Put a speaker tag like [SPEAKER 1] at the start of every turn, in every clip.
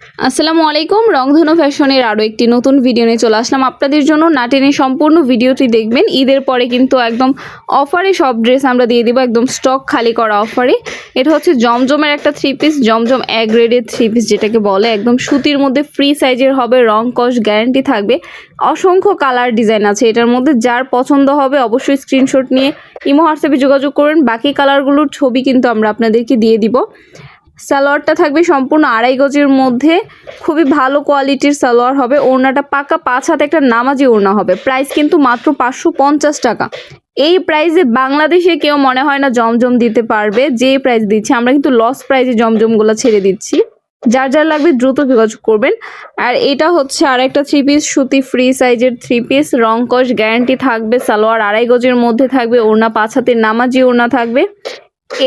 [SPEAKER 1] আসসালামু আলাইকুম। রংধনু ফ্যাশনের আরও একটি নতুন ভিডিও নিয়ে চলে আসলাম আপনাদের জন্য। না টেনে সম্পূর্ণ ভিডিওটি দেখবেন। ঈদের পরে কিন্তু একদম অফারে সব ড্রেস আমরা দিয়ে দিব, একদম স্টক খালি করা অফারে। এটা হচ্ছে জমজমের একটা থ্রি পিস, জমজম এ গ্রেডের থ্রি পিস যেটাকে বলে। একদম সুতির মধ্যে ফ্রি সাইজের হবে, রং কস গ্যারান্টি থাকবে। অসংখ্য কালার ডিজাইন আছে এটার মধ্যে, যার পছন্দ হবে অবশ্যই স্ক্রিনশট নিয়ে ইমো হোয়াটসঅ্যাপে যোগাযোগ করবেন। বাকি কালারগুলোর ছবি কিন্তু আমরা আপনাদেরকে দিয়ে দিব। সালোয়ারটা থাকবে সম্পূর্ণ 2.5 গজের মধ্যে, খুবই ভালো কোয়ালিটির সালোয়ার হবে। ওড়নাটা পাকা 5 হাতে একটা নামাজি ওড়না হবে। প্রাইস কিন্তু মাত্র 550 টাকা। এই প্রাইসে বাংলাদেশে কেউ মনে হয় না জমজম দিতে পারবে। যে প্রাইস দিচ্ছে আমরা কিন্তু লস প্রাইসে জমজমগুলো ছেড়ে দিচ্ছি। যার যার লাগবে দ্রুত যোগাযোগ করবেন। আর এটা হচ্ছে আর একটা থ্রি পিস, সুতি ফ্রি সাইজের থ্রি পিস, রং কস গ্যারান্টি থাকবে। সালোয়ার 2.5 গজের মধ্যে থাকবে, ওড়না 5 হাতের নামাজি ওড়না থাকবে।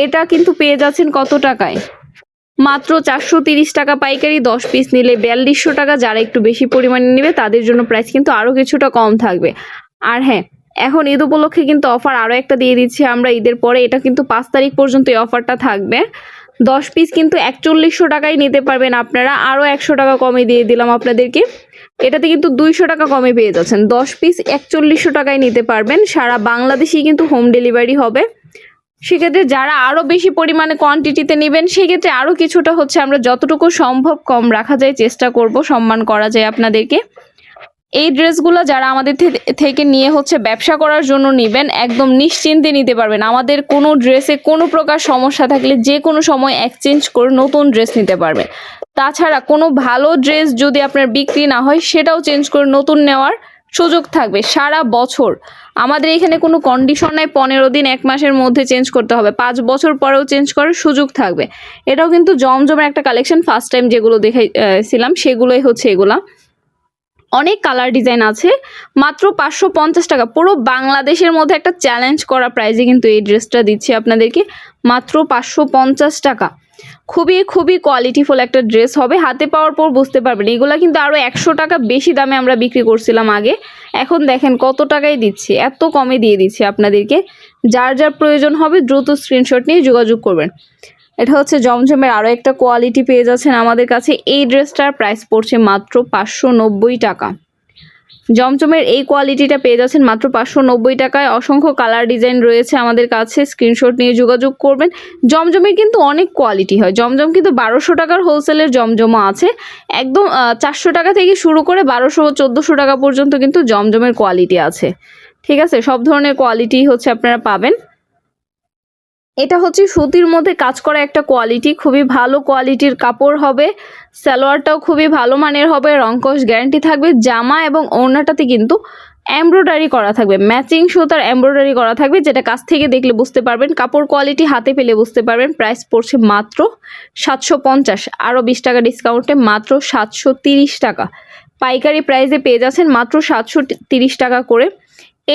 [SPEAKER 1] এটা কিন্তু পেয়ে যাচ্ছেন কত টাকায়? মাত্র 430 টাকা পাইকারি। 10 পিস নিলে 4200 টাকা। যারা একটু বেশি পরিমাণে নেবে তাদের জন্য প্রাইস কিন্তু আরও কিছুটা কম থাকবে। আর হ্যাঁ, এখন ঈদ উপলক্ষে কিন্তু অফার আরও একটা দিয়ে দিচ্ছি আমরা ঈদের পরে। এটা কিন্তু 5 তারিখ পর্যন্ত এই অফারটা থাকবে। 10 পিস কিন্তু 4100 টাকায় নিতে পারবেন আপনারা। আরও 100 টাকা কমে দিয়ে দিলাম আপনাদেরকে। এটাতে কিন্তু 200 টাকা কমে পেয়ে যাচ্ছেন। 10 পিস 4100 টাকায় নিতে পারবেন। সারা বাংলাদেশেই কিন্তু হোম ডেলিভারি হবে। সেক্ষেত্রে যারা আরও বেশি পরিমাণে কোয়ান্টিটিতে নেবেন সেক্ষেত্রে আরও কিছুটা হচ্ছে আমরা যতটুকু সম্ভব কম রাখা যায় চেষ্টা করব, সম্মান করা যায় আপনাদেরকে। এই ড্রেসগুলো যারা আমাদের থেকে নিয়ে হচ্ছে ব্যবসা করার জন্য নেবেন, একদম নিশ্চিন্তে নিতে পারবেন। আমাদের কোনো ড্রেসে কোনো প্রকার সমস্যা থাকলে যে কোনো সময় এক্সচেঞ্জ করে নতুন ড্রেস নিতে পারবেন। তাছাড়া কোনো ভালো ড্রেস যদি আপনার বিক্রি না হয় সেটাও চেঞ্জ করে নতুন নেওয়ার সুযোগ থাকবে সারা বছর। আমাদের এখানে কোনো কন্ডিশন নাই 15 দিন 1 মাসের মধ্যে চেঞ্জ করতে হবে, 5 বছর পরেও চেঞ্জ করার সুযোগ থাকবে। এটাও কিন্তু জমজমের একটা কালেকশন। ফার্স্ট টাইম যেগুলো দেখাইছিলাম সেগুলোই হচ্ছে এগুলা। অনেক কালার ডিজাইন আছে। মাত্র 550 টাকা। পুরো বাংলাদেশের মধ্যে একটা চ্যালেঞ্জ করা প্রাইসে কিন্তু এই ড্রেসটা দিচ্ছি আপনাদেরকে, মাত্র 550 টাকা। খুবই খুবই কোয়ালিটিফুল একটা ড্রেস হবে। হাতে পাওয়ার পর বুঝতে পারবেন। এগুলা কিন্তু আরও 100 টাকা বেশি দামে আমরা বিক্রি করছিলাম আগে। এখন দেখেন কত টাকায় দিচ্ছি, এত কমে দিয়ে দিচ্ছি আপনাদেরকে। যার যার প্রয়োজন হবে দ্রুত স্ক্রিনশট নিয়ে যোগাযোগ করবেন। এটা হচ্ছে জমজমের আরও একটা কোয়ালিটি পেয়ে যাচ্ছেন আমাদের কাছে। এই ড্রেসটার প্রাইস পড়ছে মাত্র 590 টাকা। জমজমের এই কোয়ালিটিটা পেয়ে যাচ্ছেন মাত্র 590 টাকায়। অসংখ্য কালার ডিজাইন রয়েছে আমাদের কাছে, স্ক্রিনশট নিয়ে যোগাযোগ করবেন। জমজমের কিন্তু অনেক কোয়ালিটি হয়। জমজম কিন্তু 1200 টাকার হোলসেলের জমজমও আছে। একদম 400 টাকা থেকে শুরু করে 1200-1400 টাকা পর্যন্ত কিন্তু জমজমের কোয়ালিটি আছে। ঠিক আছে, সব ধরনের কোয়ালিটি হচ্ছে আপনারা পাবেন। এটা হচ্ছে সুতির মধ্যে কাজ করা একটা কোয়ালিটি, খুবই ভালো কোয়ালিটির কাপড় হবে। সালোয়ারটাও খুবই ভালো মানের হবে, রংকশ গ্যারান্টি থাকবে। জামা এবং ওড়নাটাতে কিন্তু এমব্রয়ডারি করা থাকবে, ম্যাচিং সুতার এমব্রয়ডারি করা থাকবে, যেটা কাছ থেকে দেখলে বুঝতে পারবেন। কাপড় কোয়ালিটি হাতে পেলে বুঝতে পারবেন। প্রাইস পড়ছে মাত্র 750, আরও 20 টাকা ডিসকাউন্টে মাত্র 730 টাকা। পাইকারি প্রাইসে পেয়ে যাচ্ছেন মাত্র 730 টাকা করে।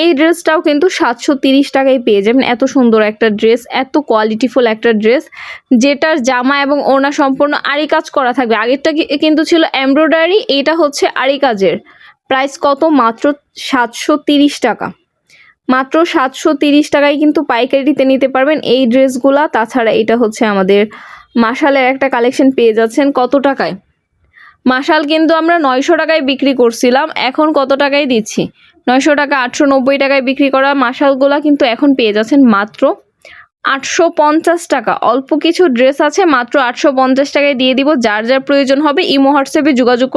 [SPEAKER 1] এই ড্রেসটাও কিন্তু 730 টাকায় পেয়ে যাবেন। এত সুন্দর একটা ড্রেস, এত কোয়ালিটিফুল একটা ড্রেস, যেটার জামা এবং ওড়না সম্পূর্ণ আরি কাজ করা থাকবে। আগেরটা কিন্তু ছিল এমব্রয়ডারি, এটা হচ্ছে আরি কাজের। প্রাইস কত? মাত্র 730 টাকা। মাত্র 730 টাকায় কিন্তু পাইকারিতে নিতে পারবেন এই ড্রেসগুলা। তাছাড়া এটা হচ্ছে আমাদের মাশালের একটা কালেকশন পেয়ে যাচ্ছেন কত টাকায়? মাশাল কিন্তু আমরা 900 টাকায় বিক্রি করছিলাম, এখন কত টাকায় দিচ্ছি? 900 টাকা, 890 টাকায় বিক্রি করা মাশালগুলা কিন্তু এখন পেয়ে যাচ্ছেন মাত্র 850 টাকা। অল্প কিছু ড্রেস আছে, মাত্র 850 টাকায় দিয়ে দিব। যার যার প্রয়োজন হবে ইমো হোয়াটসঅ্যাপে যোগাযোগ